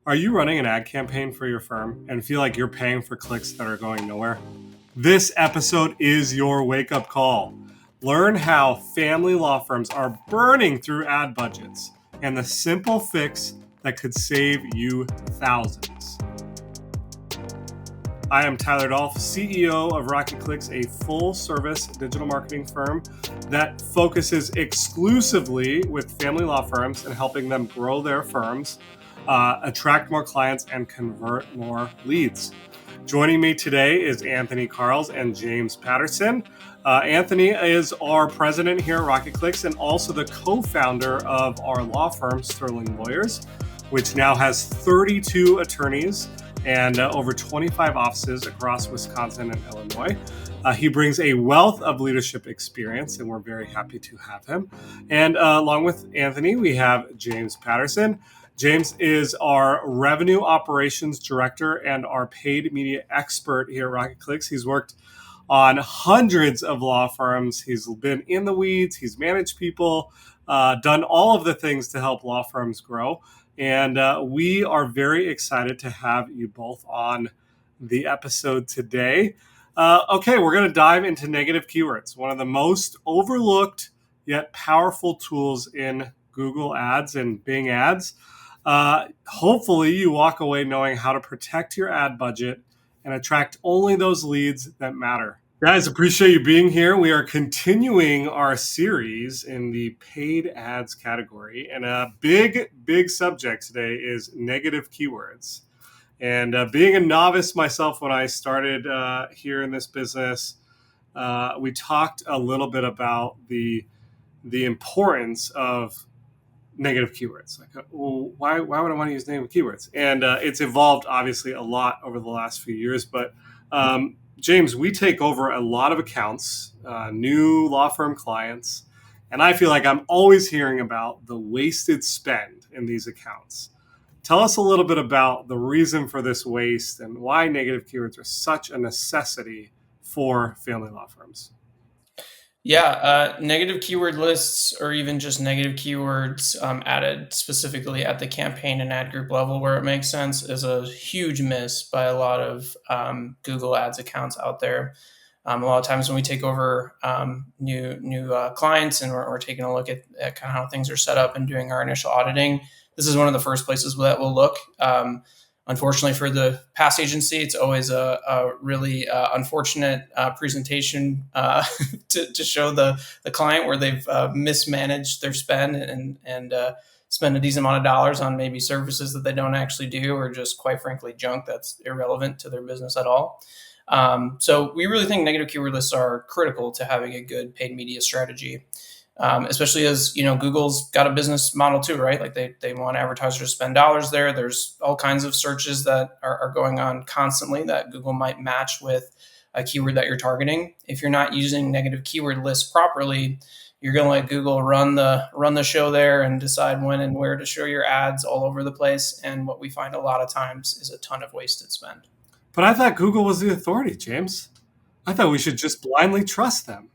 Are you running an ad campaign for your firm and feel like you're paying for clicks that are going nowhere? This episode is your wake up call. Learn how family law firms are burning through ad budgets and the simple fix that could save you thousands. I am Tyler Dolph, CEO of Rocket Clicks, a full-service digital marketing firm that focuses exclusively with family law firms and helping them grow their firms, attract more clients, and convert more leads. Joining me today is Anthony Carls and James Patterson. Anthony is our president here at Rocket Clicks and also the co-founder of our law firm, Sterling Lawyers, which now has 32 attorneys and over 25 offices across Wisconsin and Illinois. He brings a wealth of leadership experience, and we're very happy to have him. And along with Anthony, we have James Patterson. James is our revenue operations director and our paid media expert here at Rocket Clicks. He's worked on hundreds of law firms. He's been in the weeds. He's managed people, done all of the things to help law firms grow. And we are very excited to have you both on the episode today. Okay, we're going to dive into negative keywords, one of the most overlooked yet powerful tools in Google Ads and Bing Ads. Hopefully, you walk away knowing how to protect your ad budget and attract only those leads that matter. Guys, appreciate you being here. We are continuing our series in the paid ads category. And a big subject today is negative keywords. And being a novice myself when I started here in this business, we talked a little bit about the importance of negative keywords. Like, well, why would I want to use negative keywords? And it's evolved obviously a lot over the last few years. But James, we take over a lot of accounts, new law firm clients, and I feel like I'm always hearing about the wasted spend in these accounts. Tell us a little bit about the reason for this waste and why negative keywords are such a necessity for family law firms. Yeah, negative keyword lists or even just negative keywords added specifically at the campaign and ad group level where it makes sense is a huge miss by a lot of Google Ads accounts out there. A lot of times when we take over new clients and we're taking a look at kind of how things are set up and doing our initial auditing, this is one of the first places that we'll look. Unfortunately for the past agency, it's always a really unfortunate presentation to show the client where they've mismanaged their spend and spend a decent amount of dollars on maybe services that they don't actually do or just quite frankly junk that's irrelevant to their business at all. So we really think negative keyword lists are critical to having a good paid media strategy. Especially as Google's got a business model too, right? Like they want advertisers to spend dollars there. There's all kinds of searches that are going on constantly that Google might match with a keyword that you're targeting. If you're not using negative keyword lists properly, you're going to let Google run the show there and decide when and where to show your ads all over the place. And what we find a lot of times is a ton of wasted spend. But I thought Google was the authority, James. I thought we should just blindly trust them.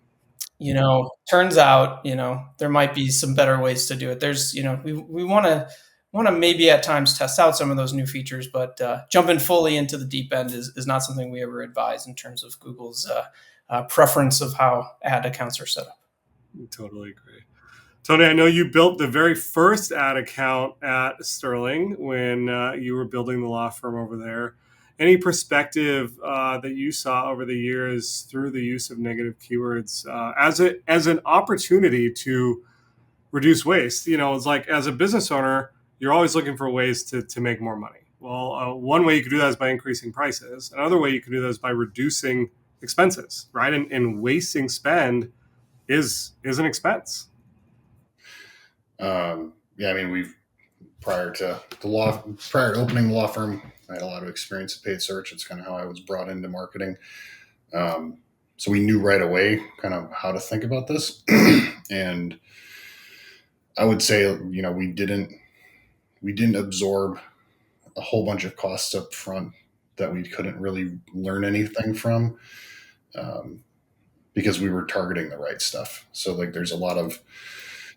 Turns out, there might be some better ways to do it. There's, we want to maybe at times test out some of those new features, but jumping fully into the deep end is not something we ever advise in terms of Google's preference of how ad accounts are set up. Totally agree. Tony, I know you built the very first ad account at Sterling when you were building the law firm over there. Any perspective that you saw over the years through the use of negative keywords as an opportunity to reduce waste? It's like as a business owner, you're always looking for ways to make more money. Well, one way you could do that is by increasing prices. Another way you can do that is by reducing expenses, right? And wasting spend is an expense. We've prior to opening the law firm, I had a lot of experience in paid search. It's kind of how I was brought into marketing. So we knew right away kind of how to think about this. And I would say, we didn't absorb a whole bunch of costs up front that we couldn't really learn anything from because we were targeting the right stuff. So like there's a lot of,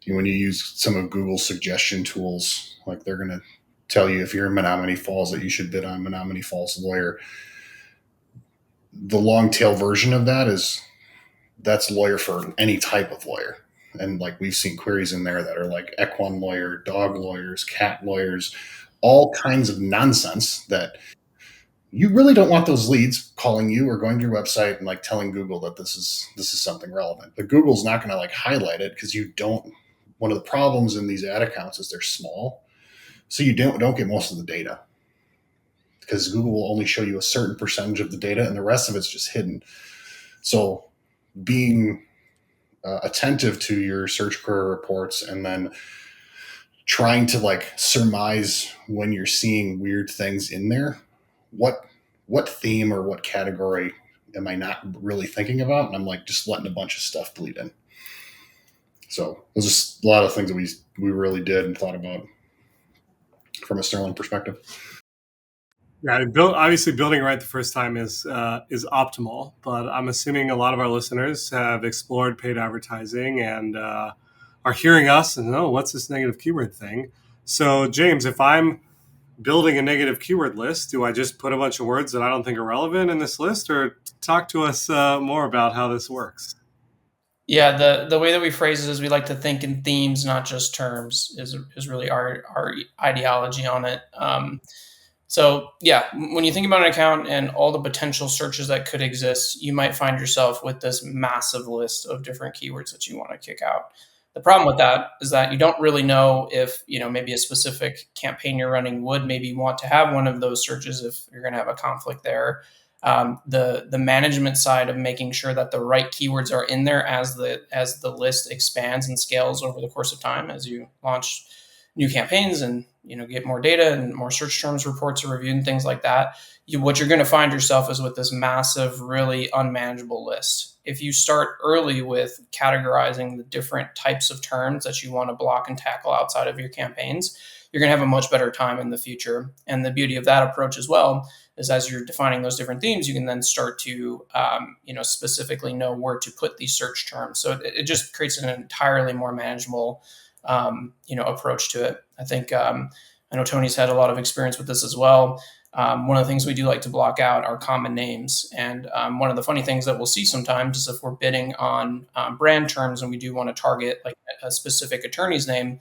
when you use some of Google's suggestion tools, like they're going to tell you if you're in Menominee Falls that you should bid on Menominee Falls lawyer. The long tail version of that is that's lawyer for any type of lawyer. And like we've seen queries in there that are like equine lawyer, dog lawyers, cat lawyers, all kinds of nonsense that you really don't want those leads calling you or going to your website and like telling Google that this is something relevant. But Google's not going to like highlight it because you don't. One of the problems in these ad accounts is they're small, so you don't get most of the data because Google will only show you a certain percentage of the data, and the rest of it's just hidden. So being attentive to your search query reports and then trying to like surmise when you're seeing weird things in there, what theme or what category am I not really thinking about? And I'm like just letting a bunch of stuff bleed in. So there's just a lot of things that we really did and thought about from a Sterling perspective. Yeah, obviously building right the first time is optimal, but I'm assuming a lot of our listeners have explored paid advertising and are hearing us and what's this negative keyword thing? So James, if I'm building a negative keyword list, do I just put a bunch of words that I don't think are relevant in this list, or talk to us more about how this works? Yeah, the way that we phrase it is we like to think in themes, not just terms. Is really our ideology on it. So yeah, when you think about an account and all the potential searches that could exist, you might find yourself with this massive list of different keywords that you want to kick out. The problem with that is that you don't really know if, maybe a specific campaign you're running would maybe want to have one of those searches if you're going to have a conflict there. The management side of making sure that the right keywords are in there as the list expands and scales over the course of time as you launch new campaigns and get more data and more search terms reports are reviewed and things like that. What you're going to find yourself is with this massive, really unmanageable list. If you start early with categorizing the different types of terms that you want to block and tackle outside of your campaigns, you're going to have a much better time in the future. And the beauty of that approach as well is as you're defining those different themes, you can then start to specifically know where to put these search terms. So it just creates an entirely more manageable approach to it. I think I know Tony's had a lot of experience with this as well. One of the things we do like to block out are common names. And one of the funny things that we'll see sometimes is if we're bidding on brand terms and we do want to target like a specific attorney's name,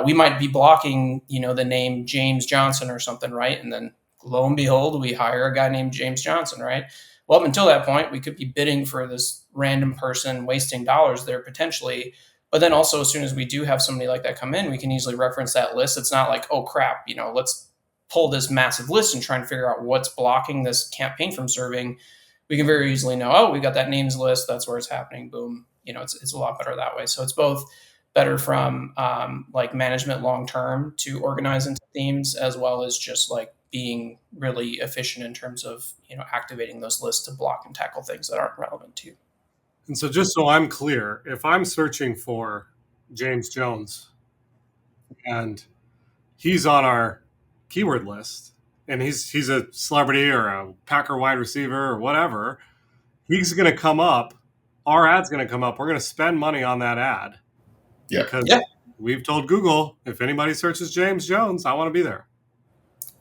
we might be blocking, the name James Johnson or something, right? And then lo and behold, we hire a guy named James Johnson, right? Well, up until that point, we could be bidding for this random person, wasting dollars there potentially. But then also, as soon as we do have somebody like that come in, we can easily reference that list. It's not like, oh crap, let's pull this massive list and try and figure out what's blocking this campaign from serving. We can very easily know, oh, we got that names list. That's where it's happening. Boom. It's a lot better that way. So it's both better from like management long term to organize into themes, as well as just like being really efficient in terms of activating those lists to block and tackle things that aren't relevant to you. And so just so I'm clear, if I'm searching for James Jones and he's on our keyword list and he's a celebrity or a Packer wide receiver or whatever, he's going to come up. Our ad's going to come up. We're going to spend money on that ad. Yeah. Because we've told Google, if anybody searches James Jones, I want to be there.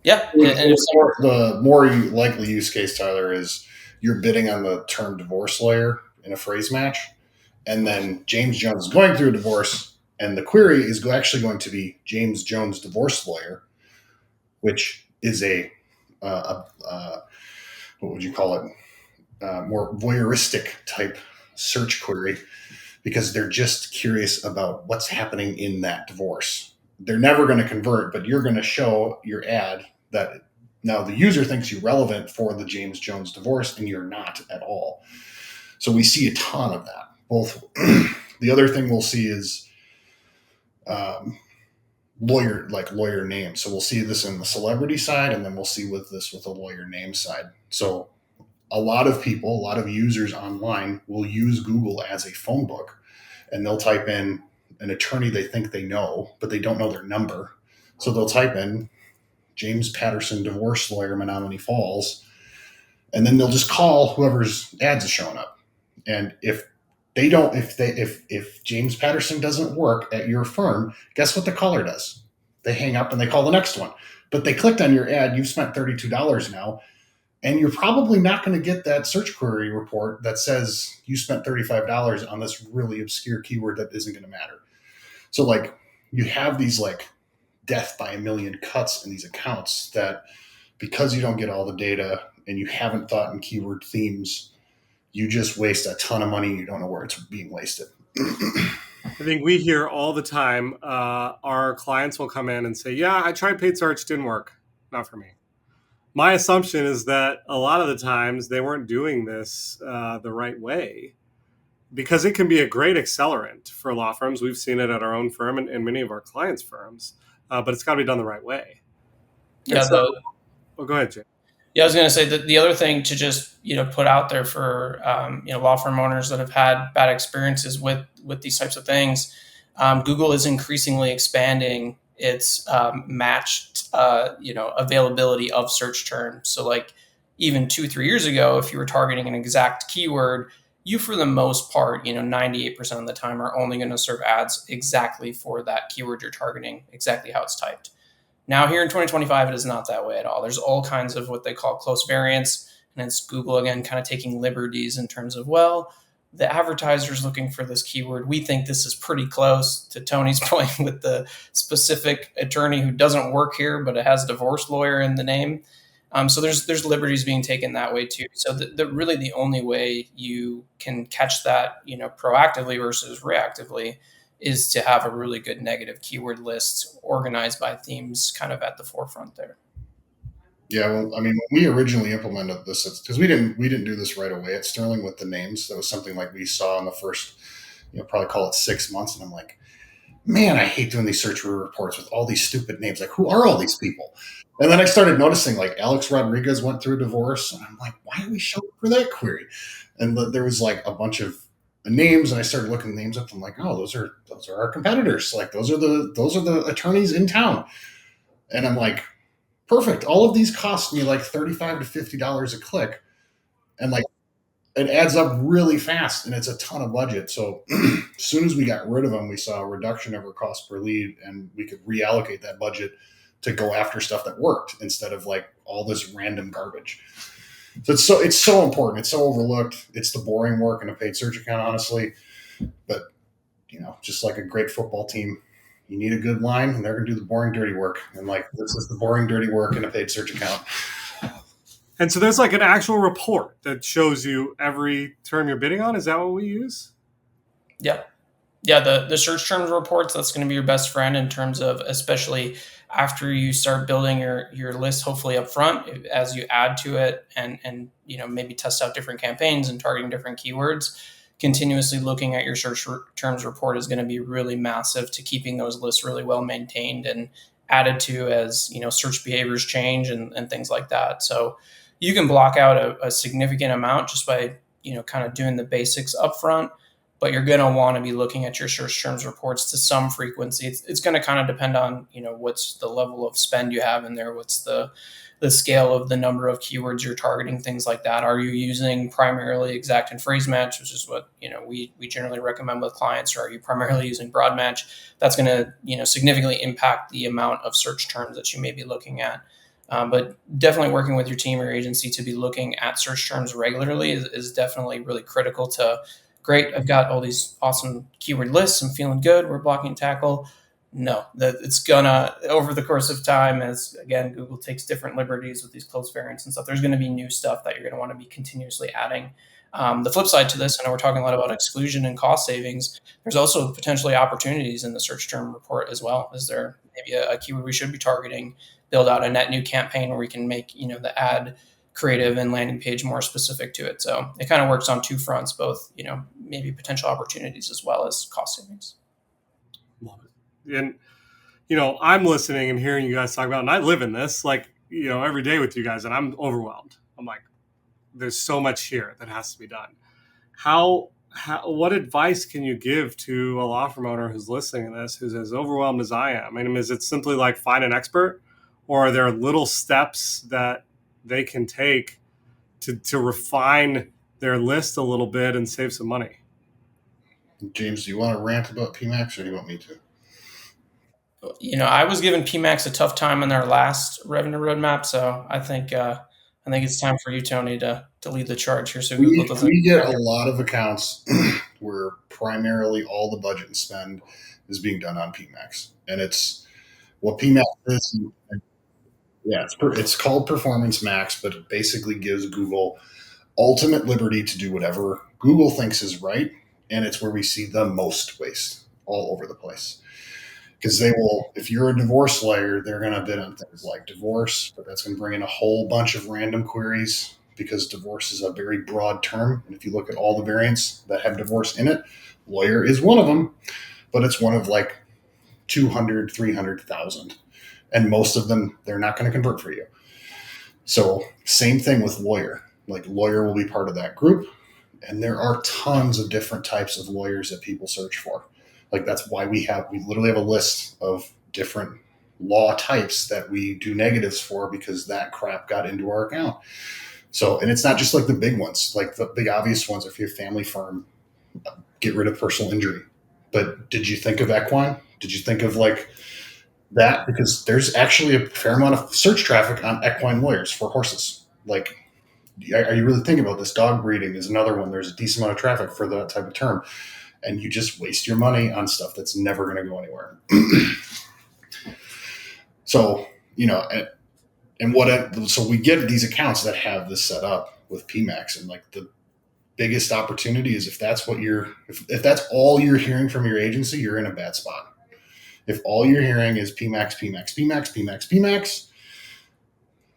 Yeah. And the more likely use case, Tyler, is you're bidding on the term divorce lawyer in a phrase match, and then James Jones is going through a divorce, and the query is actually going to be James Jones divorce lawyer, which is what would you call it? More voyeuristic type search query, because they're just curious about what's happening in that divorce. They're never going to convert, but you're going to show your ad that now the user thinks you're relevant for the James Jones divorce, and you're not at all. So we see a ton of that. Both the other thing we'll see is lawyer names. So we'll see this in the celebrity side, and then we'll see with the lawyer name side. So a lot of users online will use Google as a phone book, and they'll type in an attorney they think they know, but they don't know their number. So they'll type in James Patterson divorce lawyer, Menominee Falls, and then they'll just call whoever's ads is showing up. And if James Patterson doesn't work at your firm, guess what the caller does? They hang up and they call the next one. but they clicked on your ad. You've spent $32 now, and you're probably not going to get that search query report that says you spent $35 on this really obscure keyword that isn't going to matter. So like you have these like death by a million cuts in these accounts that because you don't get all the data and you haven't thought in keyword themes, you just waste a ton of money and you don't know where it's being wasted. I think we hear all the time, our clients will come in and say, yeah, I tried paid search, didn't work. Not for me. My assumption is that a lot of the times they weren't doing this the right way, because it can be a great accelerant for law firms. We've seen it at our own firm and many of our clients' firms, but it's got to be done the right way. Yeah, Go ahead, Jay. Yeah, I was going to say that the other thing to just put out there for law firm owners that have had bad experiences with these types of things, Google is increasingly expanding its matched availability of search terms. So like even 2-3 years ago, if you were targeting an exact keyword, you for the most part 98% of the time are only going to serve ads exactly for that keyword you're targeting, exactly how it's typed. Now, here in 2025, it is not that way at all. There's all kinds of what they call close variants, and it's Google, again, kind of taking liberties in terms of, well, the advertiser's looking for this keyword. We think this is pretty close, to Tony's point, with the specific attorney who doesn't work here, but it has divorce lawyer in the name. So there's liberties being taken that way too. So really the only way you can catch that proactively versus reactively is to have a really good negative keyword list organized by themes kind of at the forefront there. Yeah, well, I mean, when we originally implemented this, because we didn't do this right away at Sterling with the names. That was something like we saw in the first, probably call it 6 months, and I'm like, man, I hate doing these search reports with all these stupid names. Like, who are all these people? And then I started noticing, like, Alex Rodriguez went through a divorce, and I'm like, why are we showing for that query? And there was like a bunch of names, and I started looking names up. I'm like, oh, those are our competitors. Like, those are the attorneys in town. And I'm like, perfect. All of these cost me like $35 to $50 a click, and like it adds up really fast, and it's a ton of budget. So as soon as we got rid of them, we saw a reduction of our cost per lead, and we could reallocate that budget to go after stuff that worked instead of like all this random garbage. So it's so important. It's so overlooked. It's the boring work in a paid search account, honestly. But just like a great football team, you need a good line, and they're going to do the boring, dirty work. And like this is the boring, dirty work in a paid search account. And so there's like an actual report that shows you every term you're bidding on. Is that what we use? Yeah. Yeah, the search terms reports, that's going to be your best friend in terms of, especially after you start building your list, hopefully up front, as you add to it and maybe test out different campaigns and targeting different keywords. Continuously looking at your search terms report is going to be really massive to keeping those lists really well maintained and added to as search behaviors change and things like that. So you can block out a significant amount just by kind of doing the basics up front, but you're going to want to be looking at your search terms reports to some frequency. It's going to kind of depend on what's the level of spend you have in there, what's the scale of the number of keywords you're targeting, things like that. Are you using primarily exact and phrase match, which is what we generally recommend with clients, or are you primarily using broad match? That's going to significantly impact the amount of search terms that you may be looking at. But definitely working with your team or agency to be looking at search terms regularly is definitely really critical to, great, I've got all these awesome keyword lists, I'm feeling good, we're blocking and tackle. No, that it's gonna, over the course of time, as again, Google takes different liberties with these close variants and stuff, there's going to be new stuff that you're going to want to be continuously adding. The flip side to this, I know we're talking a lot about exclusion and cost savings. There's also potentially opportunities in the search term report as well. Is there maybe a keyword we should be targeting, build out a net new campaign where we can make, the ad creative and landing page more specific to it. So it kind of works on two fronts, both, maybe potential opportunities as well as cost savings. Love it. And, I'm listening and hearing you guys talk about, and I live in this, like, every day with you guys, and I'm overwhelmed. I'm like, there's so much here that has to be done. What advice can you give to a law firm owner who's listening to this, who's as overwhelmed as I am? I mean, is it simply like find an expert, or are there little steps that they can take to refine their list a little bit and save some money? James, do you want to rant about PMAX, or do you want me to? I was giving PMAX a tough time on their last revenue roadmap, so I think it's time for you, Tony, to lead the charge here, so Google doesn't. We get a lot of accounts where primarily all the budget and spend is being done on PMAX, and it's what PMAX is. Yeah, it's called Performance Max, but it basically gives Google ultimate liberty to do whatever Google thinks is right, and it's where we see the most waste all over the place. Because they will, if you're a divorce lawyer, they're going to bid on things like divorce, but that's going to bring in a whole bunch of random queries because divorce is a very broad term. And if you look at all the variants that have divorce in it, lawyer is one of them, but it's one of like 200, 300,000. And most of them, they're not going to convert for you. So, same thing with lawyer. Like, lawyer will be part of that group. And there are tons of different types of lawyers that people search for. Like, that's why we literally have a list of different law types that we do negatives for because that crap got into our account. So, and it's not just like the big ones, like the big obvious ones. If you're a family firm, get rid of personal injury. But did you think of equine? Did you think of like that? Because there's actually a fair amount of search traffic on equine lawyers for horses. Like, are you really thinking about this? Dog breeding is another one. There's a decent amount of traffic for that type of term. And you just waste your money on stuff that's never going to go anywhere. So, so we get these accounts that have this set up with PMAX, and like the biggest opportunity is if that's if that's all you're hearing from your agency, you're in a bad spot. If all you're hearing is PMAX, PMAX, PMAX, PMAX, PMAX,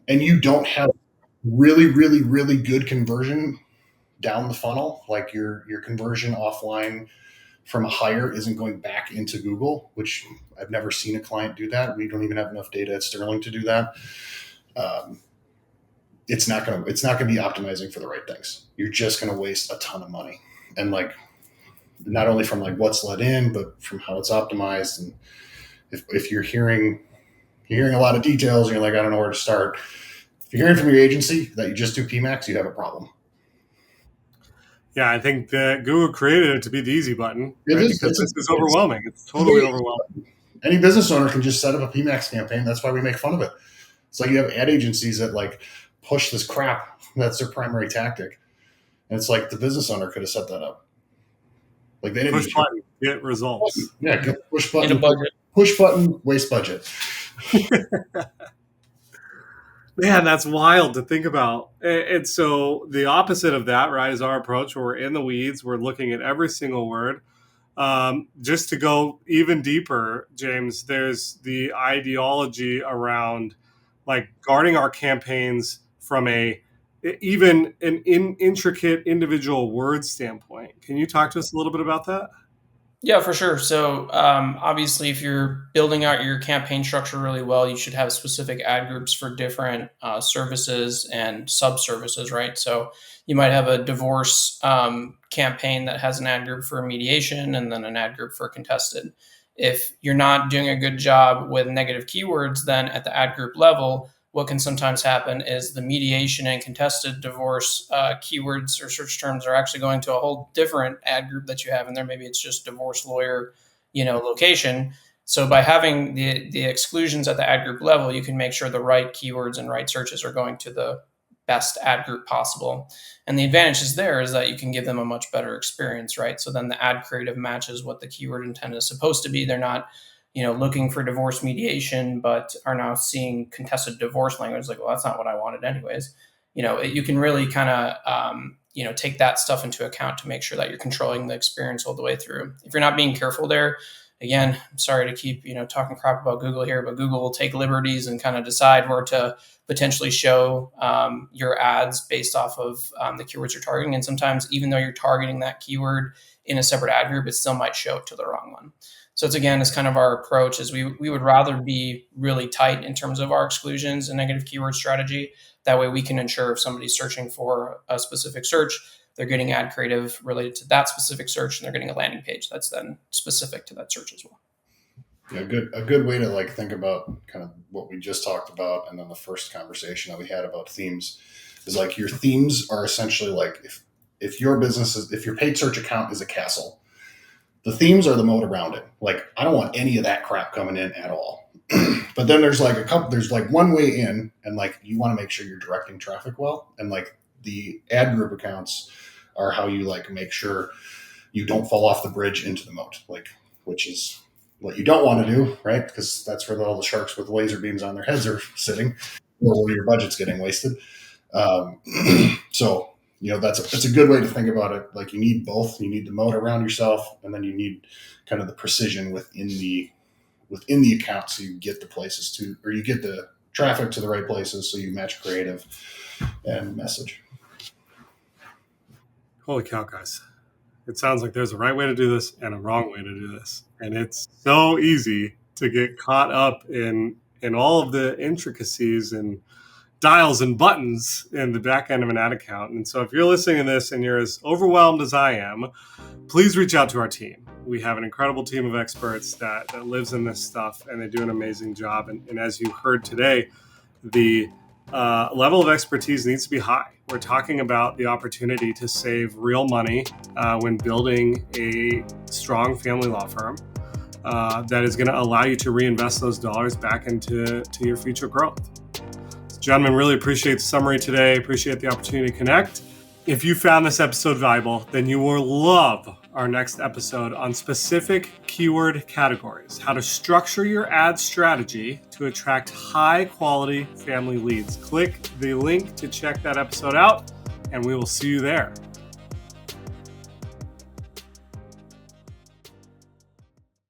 and you don't have really, really, really good conversion down the funnel, like your conversion offline from a hire isn't going back into Google, which I've never seen a client do that. We don't even have enough data at Sterling to do that. It's not going to be optimizing for the right things. You're just going to waste a ton of money. And like, not only from like what's let in, but from how it's optimized. And if you're hearing a lot of details and you're like, I don't know where to start. If you're hearing from your agency that you just do PMAX, you have a problem. Yeah, I think that Google created it to be the easy button, It right? is, Because this is overwhelming. It's totally overwhelming. Any business owner can just set up a PMAX campaign. That's why we make fun of it. It's like you have ad agencies that like push this crap. That's their primary tactic. And it's like the business owner could have set that up. Like they didn't push button, get results. Yeah, push button. In a budget. Push button, waste budget. Man, that's wild to think about. And so the opposite of that, right, is our approach where we're in the weeds. We're looking at every single word. Just to go even deeper, James, there's the ideology around like guarding our campaigns from even an intricate individual word standpoint. Can you talk to us a little bit about that? Yeah, for sure. So obviously, if you're building out your campaign structure really well, you should have specific ad groups for different services and sub-services, right? So you might have a divorce campaign that has an ad group for mediation and then an ad group for contested. If you're not doing a good job with negative keywords, then at the ad group level, what can sometimes happen is the mediation and contested divorce keywords or search terms are actually going to a whole different ad group that you have in there. Maybe it's just divorce lawyer, location. So by having the exclusions at the ad group level, you can make sure the right keywords and right searches are going to the best ad group possible. And the advantage is that you can give them a much better experience, right? So then the ad creative matches what the keyword intent is supposed to be. They're not looking for divorce mediation, but are now seeing contested divorce language. Like, well, that's not what I wanted anyways. You can really kind of, take that stuff into account to make sure that you're controlling the experience all the way through. If you're not being careful there, again, I'm sorry to keep, talking crap about Google here, but Google will take liberties and kind of decide where to potentially show your ads based off of the keywords you're targeting. And sometimes even though you're targeting that keyword in a separate ad group, it still might show it to the wrong one. So it's kind of our approach is we would rather be really tight in terms of our exclusions and negative keyword strategy. That way we can ensure if somebody's searching for a specific search, they're getting ad creative related to that specific search and they're getting a landing page that's then specific to that search as well. Yeah, a good way to like think about kind of what we just talked about and then the first conversation that we had about themes is like your themes are essentially like if your paid search account is a castle, The themes are the moat around it. Like, I don't want any of that crap coming in at all. But then there's like there's like one way in, and like you want to make sure you're directing traffic well. And like the ad group accounts are how you like make sure you don't fall off the bridge into the moat, like, which is what you don't want to do, right? Because that's where all the sharks with laser beams on their heads are sitting, or where your budget's getting wasted. Um, so that's a good way to think about it. Like, you need both. You need the moat around yourself, and then you need kind of the precision within the account, so you get the places to, or you get the traffic to the right places, so you match creative and message. Holy cow, guys. It sounds like there's a right way to do this and a wrong way to do this. And it's so easy to get caught up in all of the intricacies and dials and buttons in the back end of an ad account. And so if you're listening to this and you're as overwhelmed as I am, please reach out to our team. We have an incredible team of experts that lives in this stuff, and they do an amazing job. And as you heard today, the level of expertise needs to be high. We're talking about the opportunity to save real money when building a strong family law firm that is going to allow you to reinvest those dollars back into your future growth. So, gentlemen, really appreciate the summary today. Appreciate the opportunity to connect. If you found this episode valuable, then you will love our next episode on specific keyword categories, how to structure your ad strategy to attract high quality family leads. Click the link to check that episode out, and we will see you there.